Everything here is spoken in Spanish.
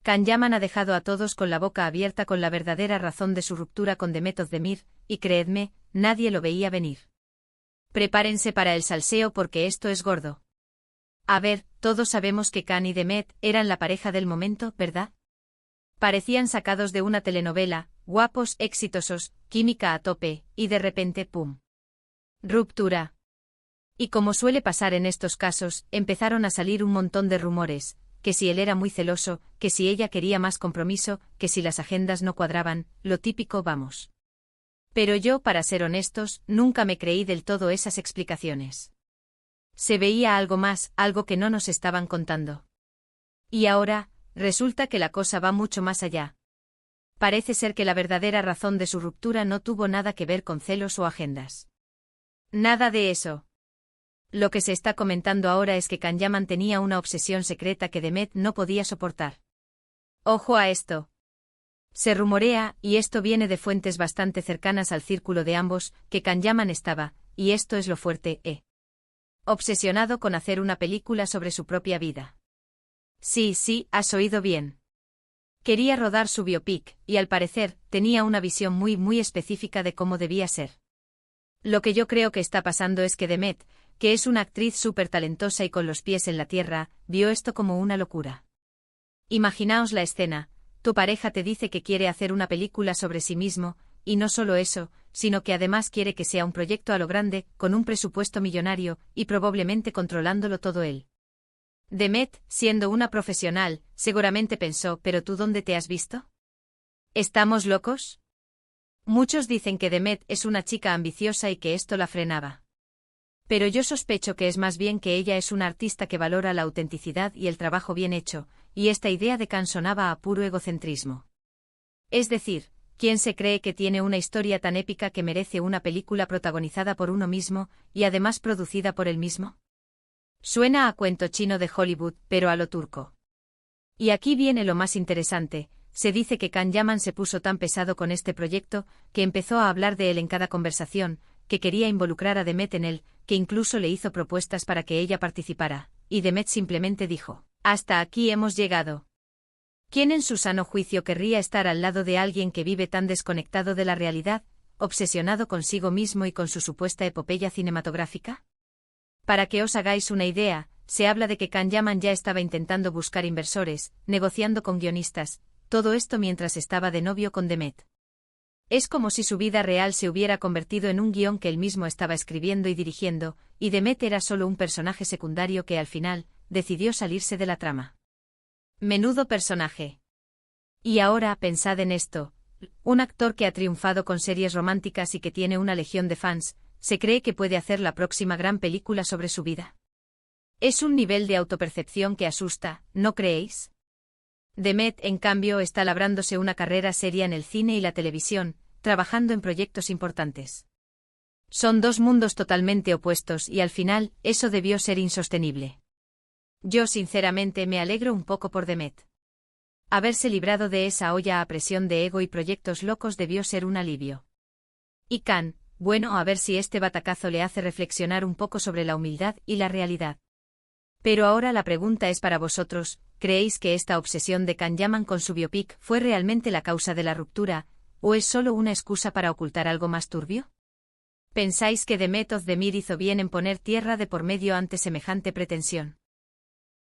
Can Yaman ha dejado a todos con la boca abierta con la verdadera razón de su ruptura con Demet Özdemir, y creedme, nadie lo veía venir. Prepárense para el salseo porque esto es gordo. A ver, todos sabemos que Can y Demet eran la pareja del momento, ¿verdad? Parecían sacados de una telenovela, guapos, exitosos, química a tope, y de repente ¡pum! Ruptura. Y como suele pasar en estos casos, empezaron a salir un montón de rumores, que si él era muy celoso, que si ella quería más compromiso, que si las agendas no cuadraban, lo típico vamos. Pero yo, para ser honestos, nunca me creí del todo esas explicaciones. Se veía algo más, algo que no nos estaban contando. Y ahora, resulta que la cosa va mucho más allá. Parece ser que la verdadera razón de su ruptura no tuvo nada que ver con celos o agendas. Nada de eso. Lo que se está comentando ahora es que Can Yaman tenía una obsesión secreta que Demet no podía soportar. Ojo a esto. Se rumorea, y esto viene de fuentes bastante cercanas al círculo de ambos, que Can Yaman estaba, y esto es lo fuerte, obsesionado con hacer una película sobre su propia vida. Sí, has oído bien. Quería rodar su biopic, y al parecer, tenía una visión muy específica de cómo debía ser. Lo que yo creo que está pasando es que Demet, que es una actriz súper talentosa y con los pies en la tierra, vio esto como una locura. Imaginaos la escena, tu pareja te dice que quiere hacer una película sobre sí mismo, y no solo eso, sino que además quiere que sea un proyecto a lo grande, con un presupuesto millonario, y probablemente controlándolo todo él. Demet, siendo una profesional, seguramente pensó, ¿pero tú dónde te has visto? ¿Estamos locos? Muchos dicen que Demet es una chica ambiciosa y que esto la frenaba. Pero yo sospecho que es más bien que ella es una artista que valora la autenticidad y el trabajo bien hecho, y esta idea de Can sonaba a puro egocentrismo. Es decir, ¿quién se cree que tiene una historia tan épica que merece una película protagonizada por uno mismo, y además producida por él mismo? Suena a cuento chino de Hollywood, pero a lo turco. Y aquí viene lo más interesante. Se dice que Can Yaman se puso tan pesado con este proyecto, que empezó a hablar de él en cada conversación, que quería involucrar a Demet en él, que incluso le hizo propuestas para que ella participara, y Demet simplemente dijo, hasta aquí hemos llegado. ¿Quién en su sano juicio querría estar al lado de alguien que vive tan desconectado de la realidad, obsesionado consigo mismo y con su supuesta epopeya cinematográfica? Para que os hagáis una idea, se habla de que Can Yaman ya estaba intentando buscar inversores, negociando con guionistas, todo esto mientras estaba de novio con Demet. Es como si su vida real se hubiera convertido en un guión que él mismo estaba escribiendo y dirigiendo, y Demet era solo un personaje secundario que al final, decidió salirse de la trama. Menudo personaje. Y ahora, pensad en esto, un actor que ha triunfado con series románticas y que tiene una legión de fans, ¿se cree que puede hacer la próxima gran película sobre su vida? Es un nivel de autopercepción que asusta, ¿no creéis? Demet, en cambio, está labrándose una carrera seria en el cine y la televisión, trabajando en proyectos importantes. Son dos mundos totalmente opuestos y al final, eso debió ser insostenible. Yo sinceramente me alegro un poco por Demet. Haberse librado de esa olla a presión de ego y proyectos locos debió ser un alivio. Y Can, bueno, a ver si este batacazo le hace reflexionar un poco sobre la humildad y la realidad. Pero ahora la pregunta es para vosotros, ¿creéis que esta obsesión de Can Yaman con su biopic fue realmente la causa de la ruptura, o es solo una excusa para ocultar algo más turbio? ¿Pensáis que Demet Özdemir hizo bien en poner tierra de por medio ante semejante pretensión?